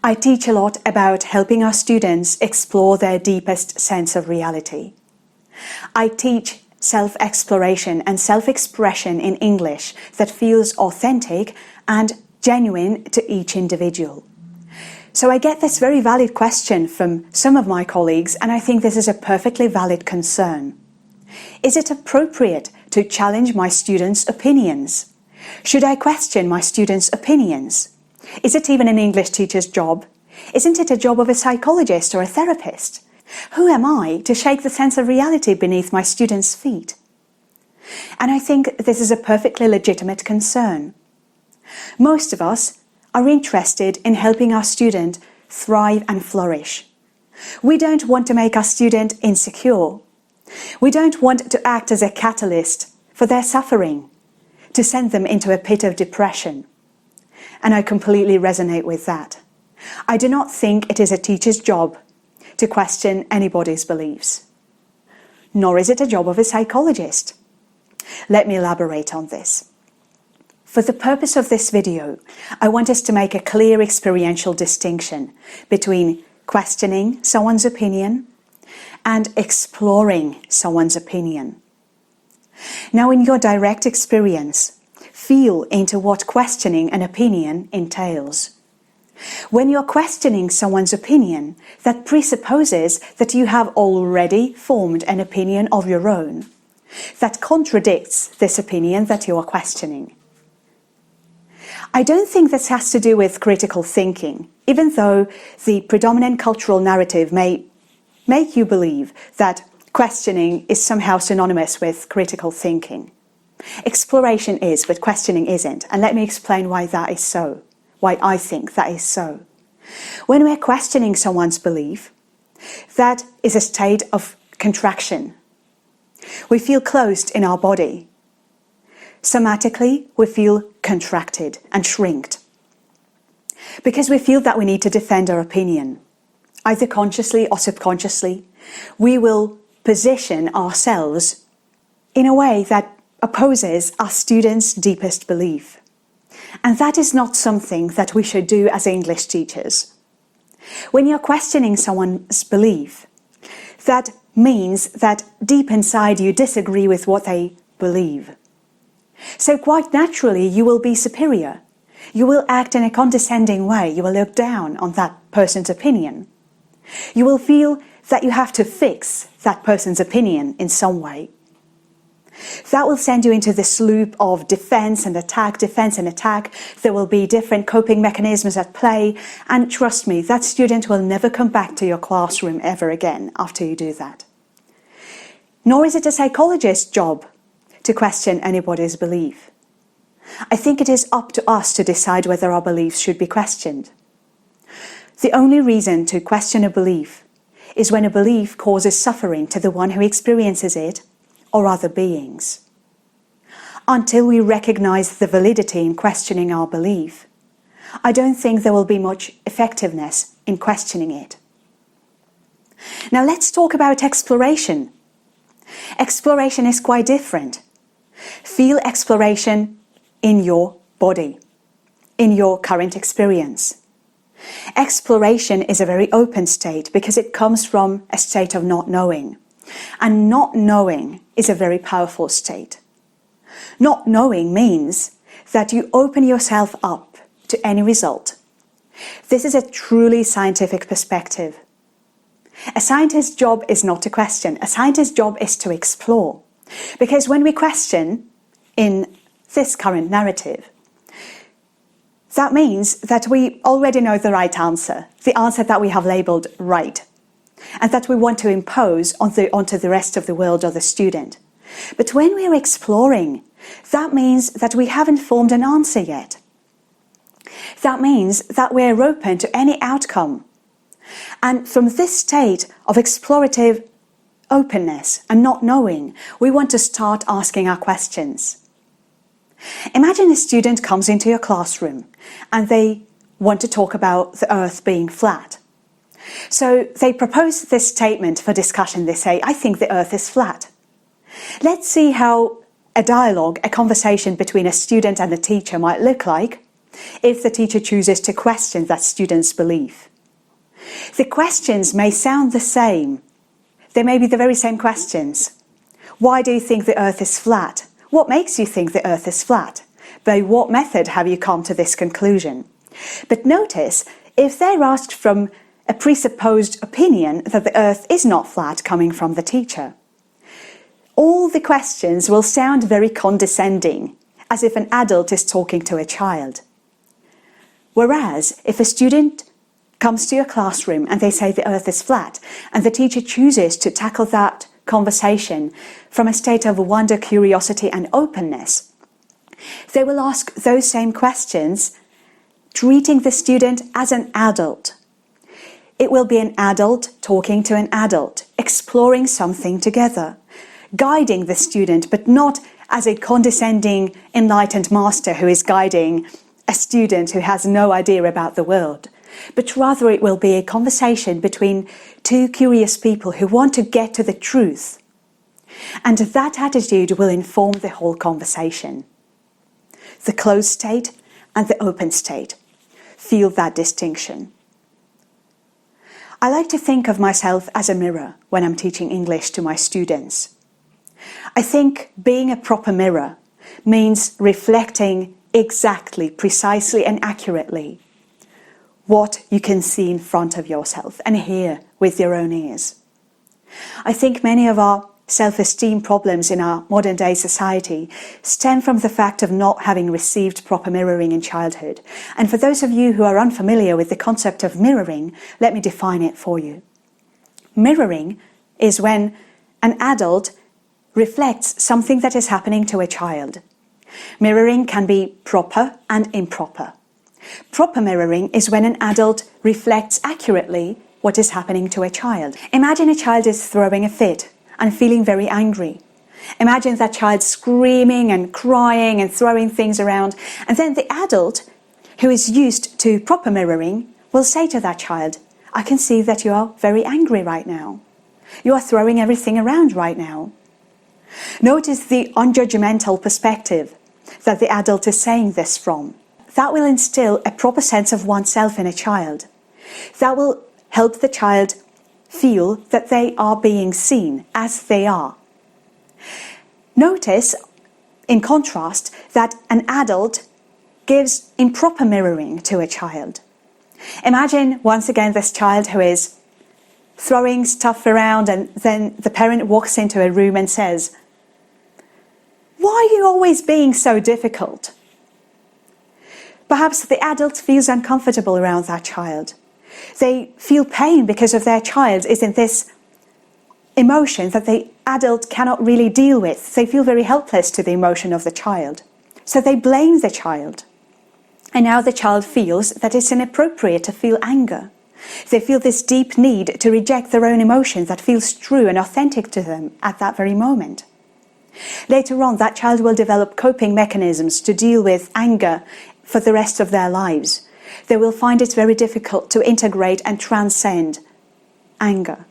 I teach a lot about helping our students explore their deepest sense of reality. I teach self-exploration and self-expression in English that feels authentic and genuine to each individual. So I get this very valid question from some of my colleagues, and I think this is a perfectly valid concern. Is it appropriate to challenge my students' opinions? Should I question my students' opinions? Is it even an English teacher's job? Isn't it a job of a psychologist or a therapist? Who am I to shake the sense of reality beneath my students' feet? And I think this is a perfectly legitimate concern. Most of us are interested in helping our student thrive and flourish. We don't want to make our student insecure. We don't want to act as a catalyst for their suffering, to send them into a pit of depression. And I completely resonate with that. I do not think it is a teacher's job to question anybody's beliefs. Nor is it a job of a psychologist. Let me elaborate on this. For the purpose of this video, I want us to make a clear experiential distinction between questioning someone's opinion and exploring someone's opinion. Now, in your direct experience, feel into what questioning an opinion entails. When you're questioning someone's opinion, that presupposes that you have already formed an opinion of your own that contradicts this opinion that you are questioning. I don't think this has to do with critical thinking, even though the predominant cultural narrative may make you believe that questioning is somehow synonymous with critical thinking. Exploration is, but questioning isn't, and let me explain why that is so, why I think that is so. When we're questioning someone's belief, that is a state of contraction. We feel closed in our body. Somatically, we feel contracted and shrinked, because we feel that we need to defend our opinion. Either consciously or subconsciously, we will position ourselves in a way that opposes our students' deepest belief. And that is not something that we should do as English teachers. When you're questioning someone's belief, that means that deep inside you disagree with what they believe. So quite naturally, you will be superior. You will act in a condescending way. You will look down on that person's opinion. You will feel that you have to fix that person's opinion in some way. That will send you into this loop of defense and attack, defense and attack. There will be different coping mechanisms at play. And trust me, that student will never come back to your classroom ever again after you do that. Nor is it a psychologist's job to question anybody's belief. I think it is up to us to decide whether our beliefs should be questioned. The only reason to question a belief is when a belief causes suffering to the one who experiences it or other beings. Until we recognize the validity in questioning our belief, I don't think there will be much effectiveness in questioning it. Now let's talk about exploration. Exploration is quite different. Feel exploration in your body, in your current experience. Exploration is a very open state because it comes from a state of not knowing. And not knowing is a very powerful state. Not knowing means that you open yourself up to any result. This is a truly scientific perspective. A scientist's job is not to question. A scientist's job is to explore. Because when we question in this current narrative, that means that we already know the right answer, the answer that we have labeled right, and that we want to impose onto the rest of the world or the student. But when we are exploring, that means that we haven't formed an answer yet. That means that we are open to any outcome. And from this state of explorative openness and not knowing, we want to start asking our questions. Imagine a student comes into your classroom and they want to talk about the earth being flat. So they propose this statement for discussion. They say, I think the earth is flat. Let's see how a dialogue, a conversation between a student and a teacher might look like if the teacher chooses to question that student's belief. The questions may sound the same. They may be the very same questions. Why do you think the earth is flat? What makes you think the earth is flat? By what method have you come to this conclusion? But notice, if they're asked from a presupposed opinion that the earth is not flat coming from the teacher, all the questions will sound very condescending, as if an adult is talking to a child. Whereas, if a student comes to your classroom and they say the earth is flat, and the teacher chooses to tackle that conversation from a state of wonder, curiosity and openness, they will ask those same questions, treating the student as an adult. It will be an adult talking to an adult, exploring something together, guiding the student, but not as a condescending, enlightened master who is guiding a student who has no idea about the world. But rather it will be a conversation between two curious people who want to get to the truth. And that attitude will inform the whole conversation. The closed state and the open state. Feel that distinction. I like to think of myself as a mirror when I'm teaching English to my students. I think being a proper mirror means reflecting exactly, precisely and accurately what you can see in front of yourself and hear with your own ears. I think many of our self-esteem problems in our modern day society stem from the fact of not having received proper mirroring in childhood. And for those of you who are unfamiliar with the concept of mirroring, let me define it for you. Mirroring is when an adult reflects something that is happening to a child. Mirroring can be proper and improper. Proper mirroring is when an adult reflects accurately what is happening to a child. Imagine a child is throwing a fit and feeling very angry. Imagine that child screaming and crying and throwing things around, and then the adult, who is used to proper mirroring, will say to that child, "I can see that you are very angry right now. You are throwing everything around right now." Notice the unjudgmental perspective that the adult is saying this from. That will instill a proper sense of oneself in a child. That will help the child feel that they are being seen as they are. Notice, in contrast, that an adult gives improper mirroring to a child. Imagine once again this child who is throwing stuff around, and then the parent walks into a room and says, "Why are you always being so difficult?" Perhaps the adult feels uncomfortable around that child. They feel pain because of their child is in this emotion that the adult cannot really deal with. They feel very helpless to the emotion of the child. So they blame the child. And now the child feels that it's inappropriate to feel anger. They feel this deep need to reject their own emotion that feels true and authentic to them at that very moment. Later on, that child will develop coping mechanisms to deal with anger for the rest of their lives. They will find it very difficult to integrate and transcend anger.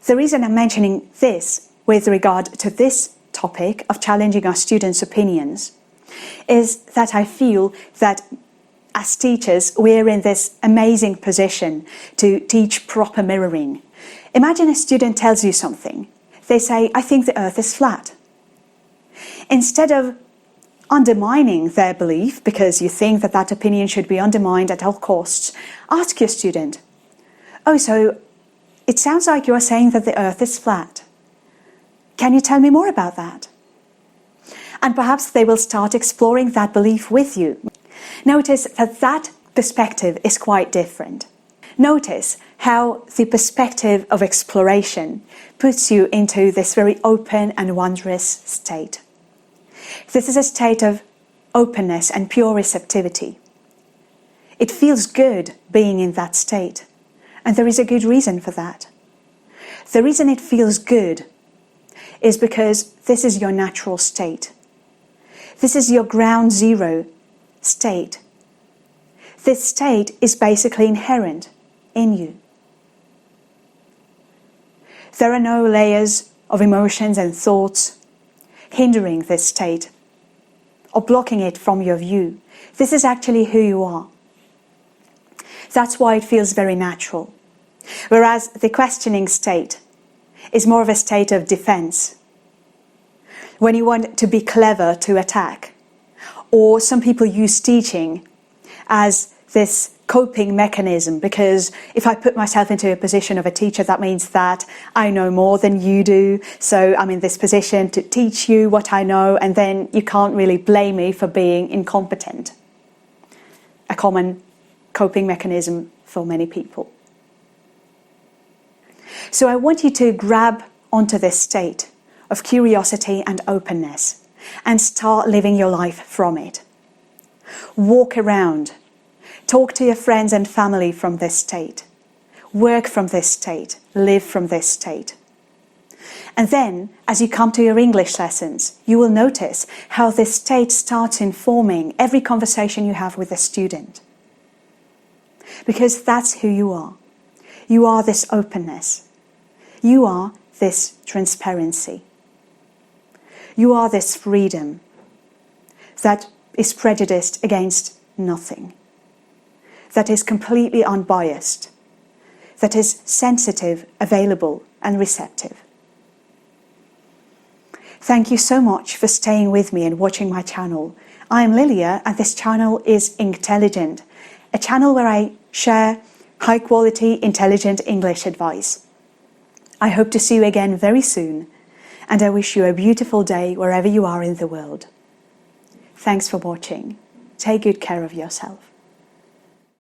The reason I'm mentioning this with regard to this topic of challenging our students' opinions is that I feel that as teachers, we're in this amazing position to teach proper mirroring. Imagine a student tells you something. They say, "I think the earth is flat." Instead of undermining their belief, because you think that that opinion should be undermined at all costs, ask your student, "Oh, so it sounds like you are saying that the earth is flat. Can you tell me more about that?" And perhaps they will start exploring that belief with you. Notice that that perspective is quite different. Notice how the perspective of exploration puts you into this very open and wondrous state. This is a state of openness and pure receptivity. It feels good being in that state, and there is a good reason for that. The reason it feels good is because this is your natural state. This is your ground zero state. This state is basically inherent in you. There are no layers of emotions and thoughts hindering this state or blocking it from your view. This is actually who you are. That's why it feels very natural. Whereas the questioning state is more of a state of defense. When you want to be clever to attack. Or some people use teaching as this coping mechanism, because if I put myself into a position of a teacher, that means that I know more than you do. So I'm in this position to teach you what I know, and then you can't really blame me for being incompetent. A common coping mechanism for many people. So I want you to grab onto this state of curiosity and openness and start living your life from it. Walk around. Talk to your friends and family from this state. Work from this state. Live from this state. And then, as you come to your English lessons, you will notice how this state starts informing every conversation you have with a student. Because that's who you are. You are this openness. You are this transparency. You are this freedom that is prejudiced against nothing. That is completely unbiased, that is sensitive, available, and receptive. Thank you so much for staying with me and watching my channel. I am Lilia, and this channel is Intelligent, a channel where I share high-quality, intelligent English advice. I hope to see you again very soon, and I wish you a beautiful day wherever you are in the world. Thanks for watching. Take good care of yourself.